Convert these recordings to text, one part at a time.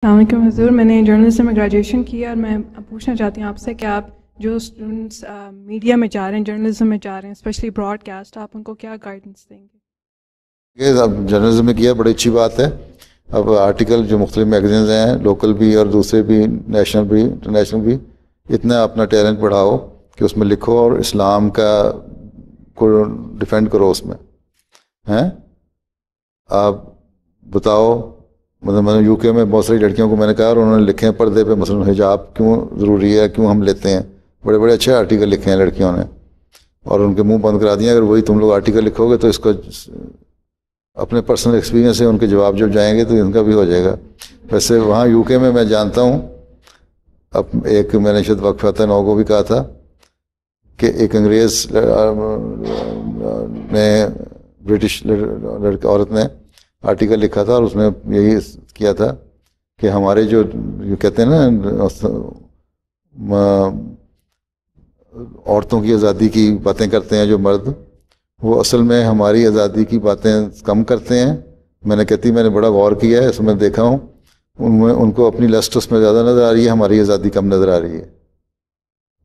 السلام علیکم حضور، میں نے جرنلزم میں گریجویشن کیا اور میں پوچھنا چاہتی ہوں آپ سے کہ آپ جو اسٹوڈنٹس میڈیا میں جا رہے ہیں، جرنلزم میں جا رہے ہیں، اسپیشلی براڈ کاسٹ، آپ ان کو کیا گائیڈنس دیں گے؟ یہ اب جرنلزم میں کیا بڑی اچھی بات ہے. اب آرٹیکل جو مختلف میگزینز ہیں، لوکل بھی اور دوسرے بھی، نیشنل بھی انٹرنیشنل بھی، اتنا اپنا ٹیلنٹ بڑھاؤ کہ اس میں لکھو اور اسلام کا کو ڈیفینڈ کرو. اس میں ہیں آپ بتاؤ. مطلب میں نے یو کے میں بہت ساری لڑکیوں کو میں نے کہا اور انہوں نے لکھے ہیں پردے پہ مثلاً حجاب کیوں ضروری ہے، کیوں ہم لیتے ہیں. بڑے بڑے اچھے آرٹیکل لکھے ہیں لڑکیوں نے اور ان کے منہ بند کرا دیا. اگر وہی تم لوگ آرٹیکل لکھو گے تو اس کو اپنے پرسنل ایکسپیرینس سے ان کے جواب جب جائیں گے تو ان کا بھی ہو جائے گا. ویسے وہاں یو کے میں جانتا ہوں، اب ایک میں نے شاید وقف فتح نو کو بھی کہا تھا کہ ایک انگریز نے برٹش عورت نے آرٹیکل لکھا تھا اور اس نے یہی کیا تھا کہ ہمارے جو کہتے ہیں نا عورتوں کی آزادی کی باتیں کرتے ہیں جو مرد، وہ اصل میں ہماری آزادی کی باتیں کم کرتے ہیں. میں نے کہتی میں نے بڑا غور کیا ہے، اس میں دیکھا ہوں ان کو اپنی لسٹ اس میں زیادہ نظر آ رہی ہے، ہماری آزادی کم نظر آ رہی ہے.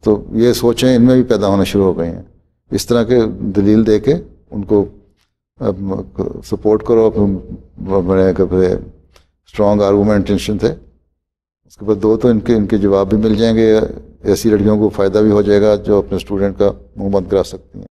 تو یہ سوچیں ان میں بھی پیدا ہونا شروع ہو گئی ہیں. اس طرح کے دلیل دے کے ان کو سپورٹ کرو. بڑے اسٹرانگ آرگومنٹیشن تھے. اس کے بعد دو تو ان کے جواب بھی مل جائیں گے. ایسی لڑکیوں کو فائدہ بھی ہو جائے گا جو اپنے اسٹوڈنٹ کا منہ بند کرا سکتی ہیں.